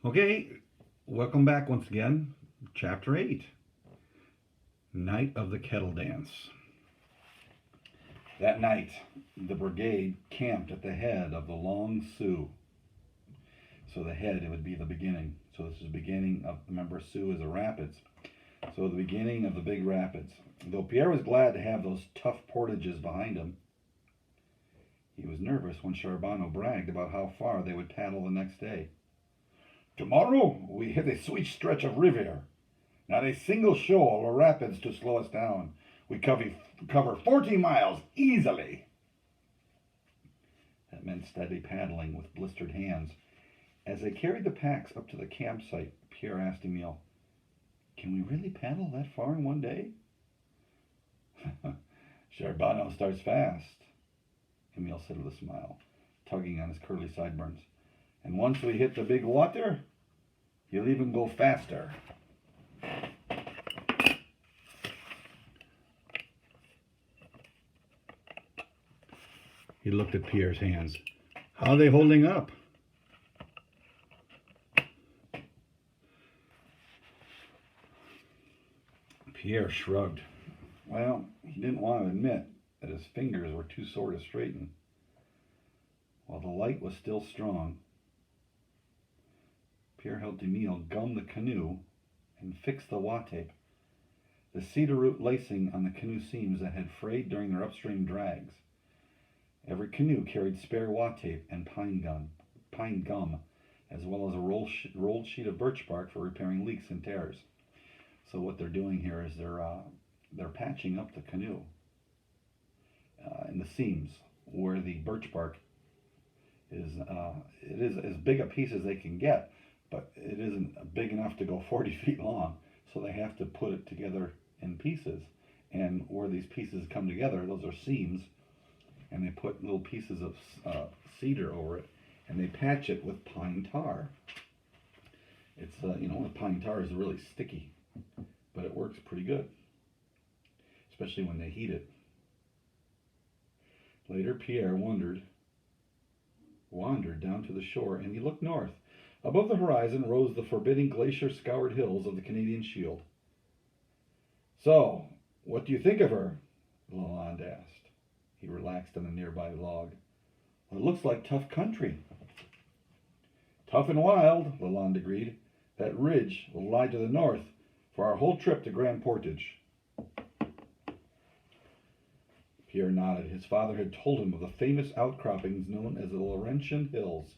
Okay, welcome back once again. Chapter 8 Night of the Kettle Dance. That night, the brigade camped at the head of the Long Sioux. So the head, it would be the beginning. So this is the beginning of, remember, Sioux is a rapids. So the beginning of the big rapids. Though Pierre was glad to have those tough portages behind him, he was nervous when Charbonneau bragged about how far they would paddle the next day. Tomorrow we hit a sweet stretch of river. Not a single shoal or rapids to slow us down. We cover 40 miles easily. That meant steady paddling with blistered hands. As they carried the packs up to the campsite, Pierre asked Emile, "Can we really paddle that far in one day?" Charbonneau starts fast, Emile said with a smile, tugging on his curly sideburns. And once we hit the big water, he'll even go faster. He looked at Pierre's hands. How are they holding up? Pierre shrugged. Well, he didn't want to admit that his fingers were too sore to straighten. While the light was still strong, Pierre helped Emile gum the canoe and fix the wattape, the cedar root lacing on the canoe seams that had frayed during their upstream drags. Every canoe carried spare wattape and pine gum, as well as a rolled sheet of birch bark for repairing leaks and tears. So what they're doing here is they're patching up the canoe in the seams where the birch bark is. It is as big a piece as they can get, but it isn't big enough to go 40 feet long. So they have to put it together in pieces, and where these pieces come together, those are seams, and they put little pieces of cedar over it, and they patch it with pine tar. It's the pine tar is really sticky, but it works pretty good, especially when they heat it. Later, Pierre wandered down to the shore, and he looked north. Above the horizon rose the forbidding glacier-scoured hills of the Canadian Shield. So, what do you think of her? Lalande asked. He relaxed on a nearby log. Well, it looks like tough country. Tough and wild, Lalande agreed. That ridge will lie to the north for our whole trip to Grand Portage. Pierre nodded. His father had told him of the famous outcroppings known as the Laurentian Hills.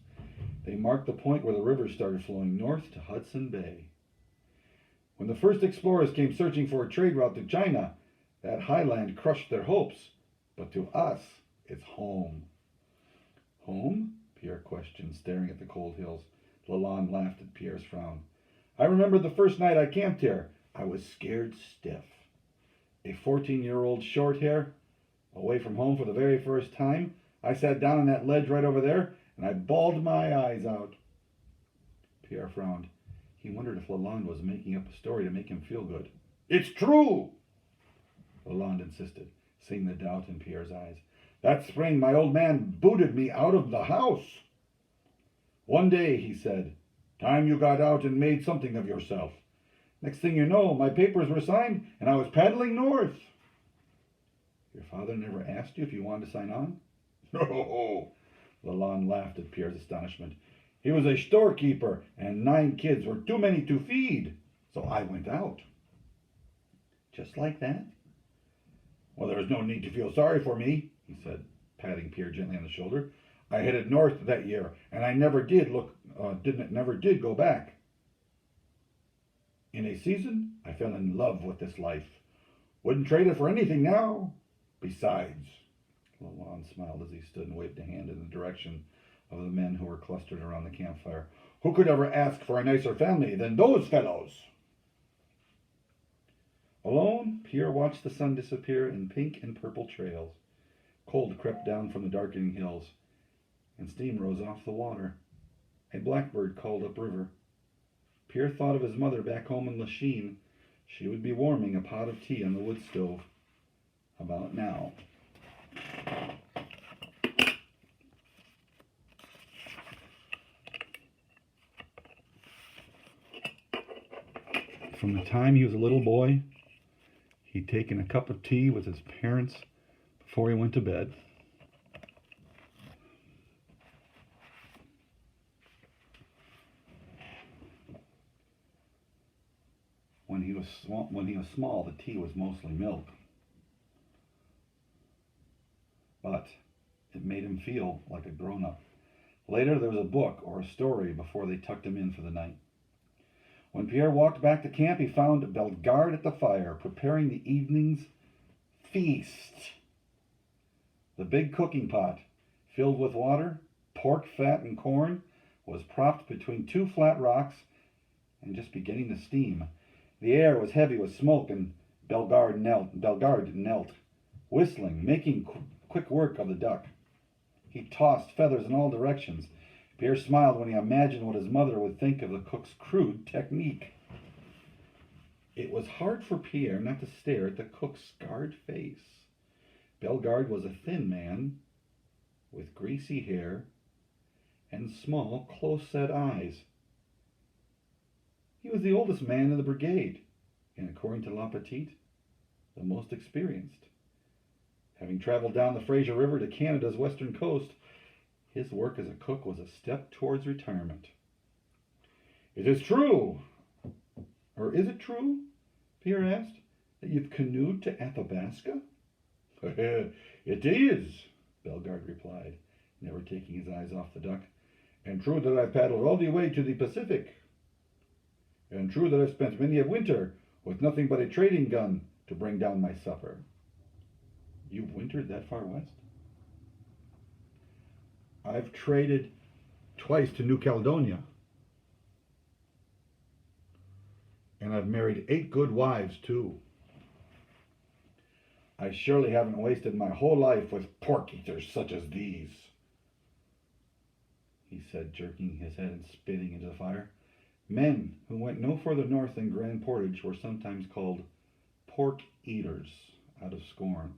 They marked the point where the river started flowing north to Hudson Bay. When the first explorers came searching for a trade route to China, that highland crushed their hopes. But to us, it's home. Home? Pierre questioned, staring at the cold hills. Lalande laughed at Pierre's frown. I remember the first night I camped here. I was scared stiff. A 14-year-old short hair, away from home for the very first time, I sat down on that ledge right over there, and I bawled my eyes out. Pierre frowned. He wondered if Lalande was making up a story to make him feel good. It's true, Lalande insisted, seeing the doubt in Pierre's eyes. That spring, my old man booted me out of the house. One day, he said, time you got out and made something of yourself. Next thing you know, my papers were signed, and I was paddling north. Your father never asked you if you wanted to sign on? No, Lalande laughed at Pierre's astonishment. He was a storekeeper, and 9 kids were too many to feed, so I went out. Just like that? Well, there was no need to feel sorry for me, he said, patting Pierre gently on the shoulder. I headed north that year, and I never did go back. In a season, I fell in love with this life. Wouldn't trade it for anything now. Besides, Lalande smiled as he stood and waved a hand in the direction of the men who were clustered around the campfire. Who could ever ask for a nicer family than those fellows? Alone, Pierre watched the sun disappear in pink and purple trails. Cold crept down from the darkening hills, and steam rose off the water. A blackbird called upriver. Pierre thought of his mother back home in Lachine. She would be warming a pot of tea on the wood stove. About now. from the time he was a little boy, he'd taken a cup of tea with his parents before he went to bed. When he was small, the tea was mostly milk. But it made him feel like a grown-up. Later, there was a book or a story before they tucked him in for the night. When Pierre walked back to camp, he found Bellegarde at the fire, preparing the evening's feast. The big cooking pot, filled with water, pork fat, and corn, was propped between two flat rocks and just beginning to steam. The air was heavy with smoke, and Bellegarde knelt, whistling, making quick work of the duck. He tossed feathers in all directions. Pierre smiled when he imagined what his mother would think of the cook's crude technique. It was hard for Pierre not to stare at the cook's scarred face. Bellegarde was a thin man with greasy hair and small, close-set eyes. He was the oldest man in the brigade, and according to La Petite, the most experienced. Having traveled down the Fraser River to Canada's western coast, his work as a cook was a step towards retirement. Is it true, Pierre asked, that you've canoed to Athabasca? It is, Bellegarde replied, never taking his eyes off the duck. And true that I've paddled all the way to the Pacific. And true that I've spent many a winter with nothing but a trading gun to bring down my supper. You've wintered that far west? I've traded twice to New Caledonia. And I've married 8 good wives, too. I surely haven't wasted my whole life with pork eaters such as these, he said, jerking his head and spitting into the fire. Men who went no further north than Grand Portage were sometimes called pork eaters, out of scorn.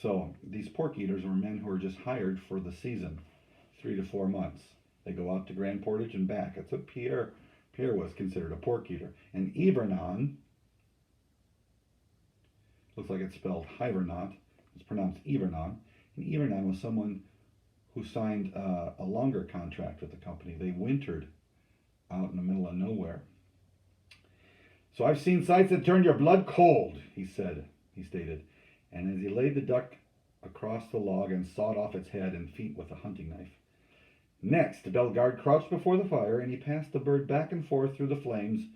So these pork eaters were men who were just hired for the season, 3 to 4 months. They go out to Grand Portage and back. That's what Pierre was considered, a pork eater. And Ivernon, looks like it's spelled Hivernaut, it's pronounced Ivernon. And Ivernon was someone who signed a longer contract with the company. They wintered out in the middle of nowhere. So I've seen sights that turn your blood cold, he stated. And as he laid the duck across the log and sawed off its head and feet with a hunting knife. Next, Bellegarde crouched before the fire, and he passed the bird back and forth through the flames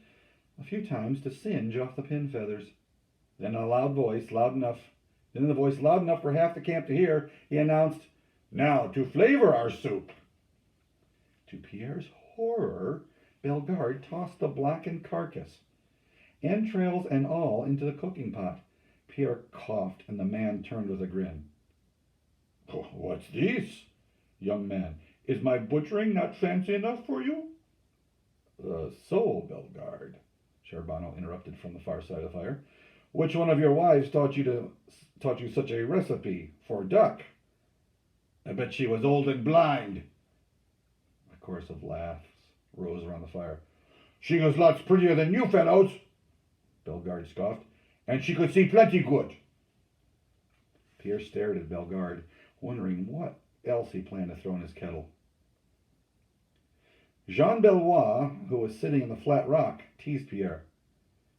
a few times to singe off the pin feathers. Then in a voice loud enough for half the camp to hear, he announced, "Now to flavor our soup." To Pierre's horror, Bellegarde tossed the blackened carcass, entrails and all, into the cooking pot. Pierre coughed, and the man turned with a grin. "What's this, young man? Is my butchering not fancy enough for you?" So, Bellegarde," Charbonneau interrupted from the far side of the fire, "which one of your wives taught you such a recipe for duck? I bet she was old and blind." A chorus of laughs rose around the fire. "She was lots prettier than you fellows," Bellegarde scoffed, "and she could see plenty good." Pierre stared at Bellegarde, wondering what else he planned to throw in his kettle. Jean Bellois, who was sitting on the flat rock, teased Pierre.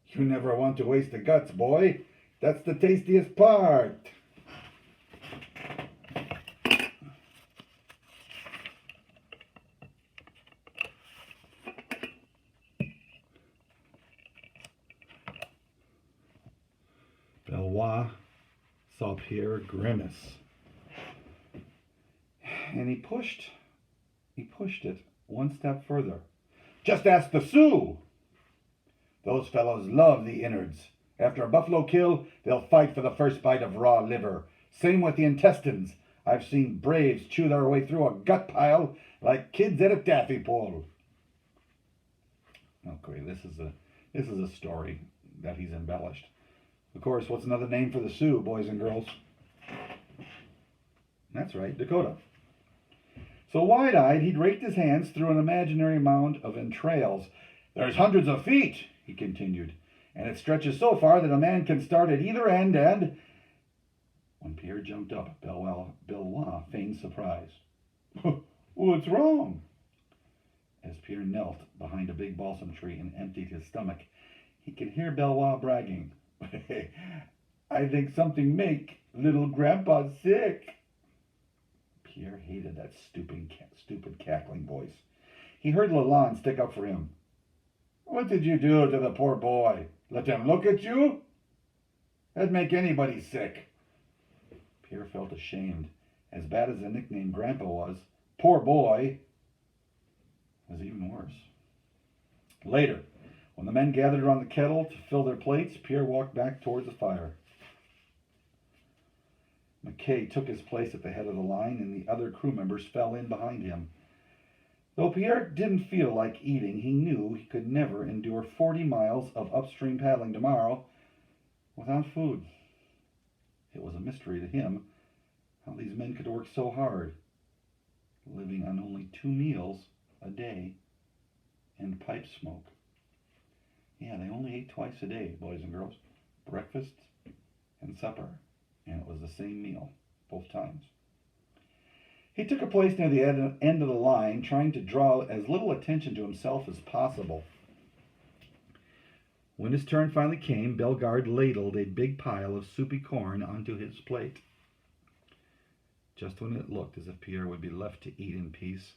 "You never want to waste the guts, boy. That's the tastiest part." Bellois saw Pierre grimace, and he pushed it one step further. "Just ask the Sioux. Those fellows love the innards. After a buffalo kill, they'll fight for the first bite of raw liver. Same with the intestines. I've seen braves chew their way through a gut pile like kids at a taffy pole." Okay, this is a story that he's embellished. Of course, what's another name for the Sioux, boys and girls? That's right, Dakota. So wide-eyed, he'd raked his hands through an imaginary mound of entrails. "There's hundreds of feet," he continued, and it stretches so far that a man can start at either end and... When Pierre jumped up, Bellois feigned surprise. What's wrong? As Pierre knelt behind a big balsam tree and emptied his stomach, he could hear Bellois bragging. I think something make little grandpa sick. Pierre hated that stupid cackling voice. He heard Lalande stick up for him. What did you do to the poor boy? Let him look at you? That'd make anybody sick. Pierre felt ashamed. As bad as the nickname Grandpa was, poor boy was even worse. Later, when the men gathered around the kettle to fill their plates, Pierre walked back towards the fire. McKay took his place at the head of the line, and the other crew members fell in behind him. Though Pierre didn't feel like eating, he knew he could never endure 40 miles of upstream paddling tomorrow without food. It was a mystery to him how these men could work so hard, living on only 2 meals a day and pipe smoke. Yeah, they only ate twice a day, boys and girls, breakfast and supper, and it was the same meal both times. He took a place near the end of the line, trying to draw as little attention to himself as possible. When his turn finally came, Bellegarde ladled a big pile of soupy corn onto his plate. Just when it looked as if Pierre would be left to eat in peace,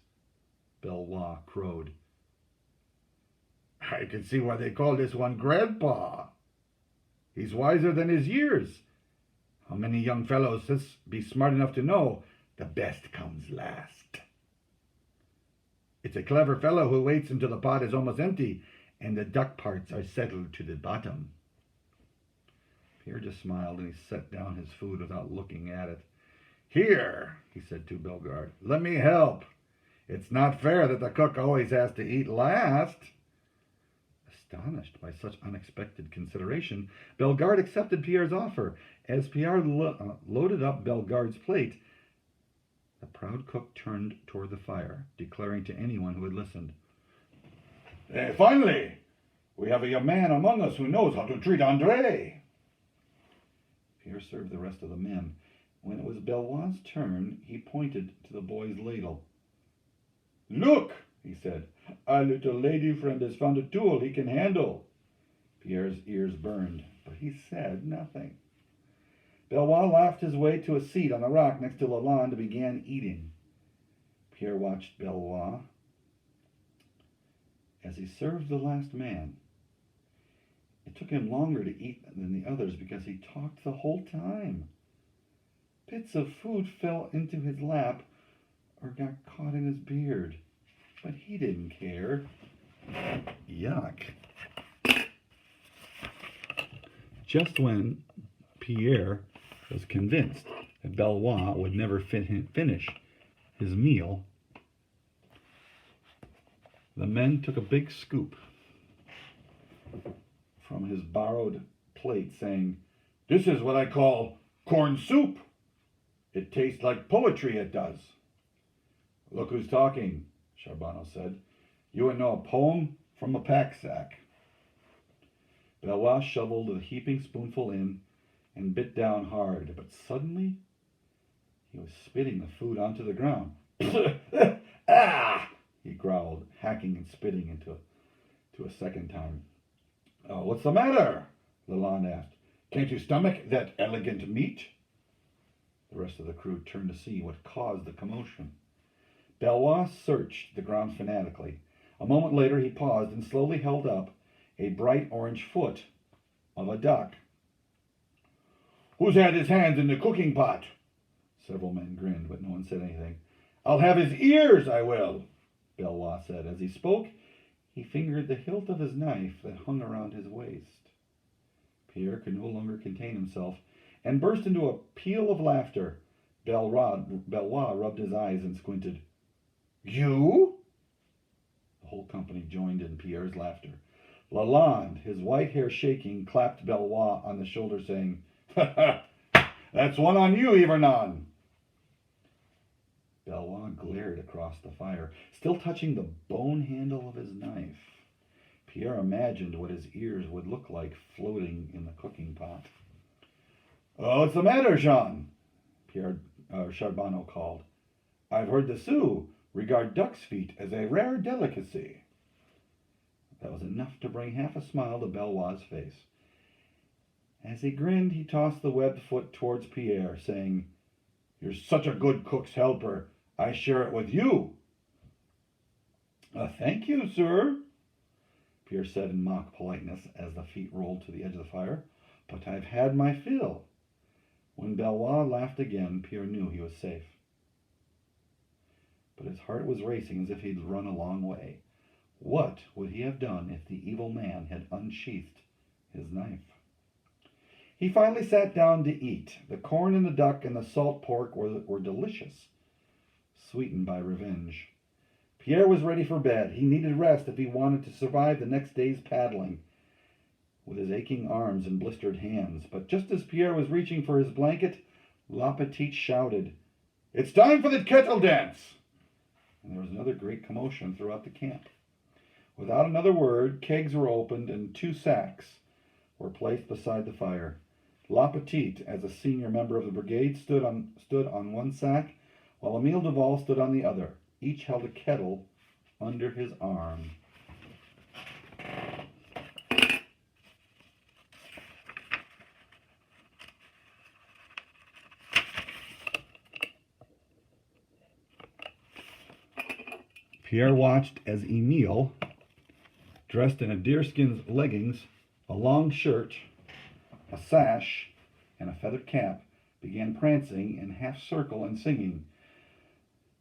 Bellois crowed. I can see why they call this one Grandpa. He's wiser than his years. How many young fellows be smart enough to know the best comes last? It's a clever fellow who waits until the pot is almost empty and the duck parts are settled to the bottom. Pierre just smiled and he set down his food without looking at it. Here, he said to Bellegarde, let me help. It's not fair that the cook always has to eat last. Astonished by such unexpected consideration, Bellegarde accepted Pierre's offer. As Pierre loaded up Bellegarde's plate, the proud cook turned toward the fire, declaring to anyone who had listened, finally, we have a young man among us who knows how to treat Andre. Pierre served the rest of the men. When it was Bellois' turn, he pointed to the boy's ladle. Look, he said, our little lady friend has found a tool he can handle. Pierre's ears burned, but he said nothing. Bellois laughed his way to a seat on the rock next to Lalande and began eating. Pierre watched Bellois as he served the last man. It took him longer to eat than the others because he talked the whole time. Bits of food fell into his lap or got caught in his beard, but he didn't care. Yuck. Just when Pierre was convinced that Bellois would never finish his meal, the men took a big scoop from his borrowed plate, saying, This is what I call corn soup. It tastes like poetry, it does. Look who's talking, Charbonneau said. You would know a poem from a pack sack. Bellois shoveled a heaping spoonful in and bit down hard, but suddenly he was spitting the food onto the ground. Ah! He growled, hacking and spitting into a second time. Oh, what's the matter? Lalande asked. Can't you stomach that elegant meat? The rest of the crew turned to see what caused the commotion. Bellois searched the ground fanatically. A moment later he paused and slowly held up a bright orange foot of a duck. Who's had his hands in the cooking pot? Several men grinned, but no one said anything. I'll have his ears, I will, Bellois said. As he spoke, he fingered the hilt of his knife that hung around his waist. Pierre could no longer contain himself and burst into a peal of laughter. Bellois rubbed his eyes and squinted. You? The whole company joined in Pierre's laughter. Lalande, his white hair shaking, clapped Bellois on the shoulder, saying, That's one on you, Yvernon. Bellois glared across the fire, still touching the bone handle of his knife. Pierre imagined what his ears would look like floating in the cooking pot. "Oh, what's the matter, Jean?" Pierre Charbonneau called. "I've heard the Sioux regard duck's feet as a rare delicacy." That was enough to bring half a smile to Bellois' face. As he grinned, he tossed the webbed foot towards Pierre, saying, "You're such a good cook's helper, I share it with you." "Thank you, sir," Pierre said in mock politeness as the feet rolled to the edge of the fire. "But I've had my fill." When Bellois laughed again, Pierre knew he was safe. But his heart was racing as if he'd run a long way. What would he have done if the evil man had unsheathed his knife? He finally sat down to eat. The corn and the duck and the salt pork were delicious, sweetened by revenge. Pierre was ready for bed. He needed rest if he wanted to survive the next day's paddling with his aching arms and blistered hands. But just as Pierre was reaching for his blanket, La Petite shouted, "It's time for the kettle dance!" And there was another great commotion throughout the camp. Without another word, kegs were opened and 2 sacks were placed beside the fire. La Petite, as a senior member of the brigade, stood on one sack, while Emile Duval stood on the other. Each held a kettle under his arm. Pierre watched as Emile, dressed in a deerskin leggings, a long shirt, a sash, and a feathered cap, began prancing in half circle and singing,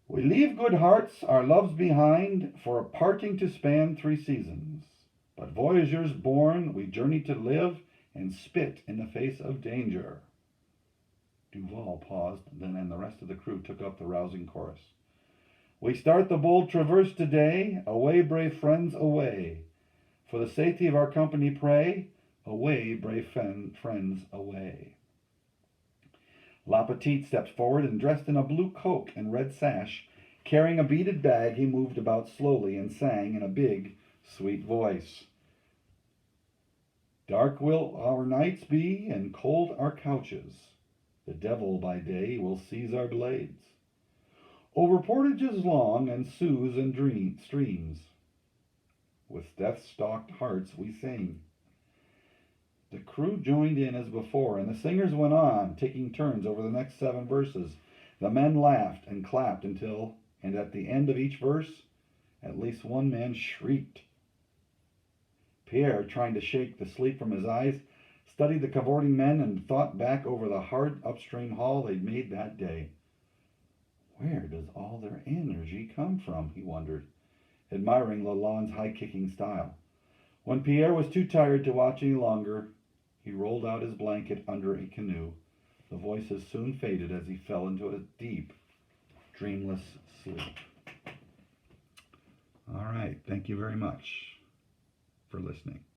"We leave good hearts, our loves behind, for a parting to span 3 seasons. But voyageurs born, we journey to live and spit in the face of danger." Duval paused, then and the rest of the crew took up the rousing chorus. "We start the bold traverse today, away, brave friends, away. For the safety of our company pray, away, brave friends, away." La Petite stepped forward and, dressed in a blue coat and red sash, carrying a beaded bag, he moved about slowly and sang in a big, sweet voice. "Dark will our nights be and cold our couches. The devil by day will seize our blades. Over portages long and Sieus and streams, with death-stalked hearts we sing." The crew joined in as before, and the singers went on, taking turns over the next 7 verses. The men laughed and clapped until, and at the end of each verse, at least one man shrieked. Pierre, trying to shake the sleep from his eyes, studied the cavorting men and thought back over the hard upstream haul they'd made that day. Where does all their energy come from, he wondered, admiring Lalonde's high-kicking style. When Pierre was too tired to watch any longer, he rolled out his blanket under a canoe. The voices soon faded as he fell into a deep, dreamless sleep. All right, thank you very much for listening.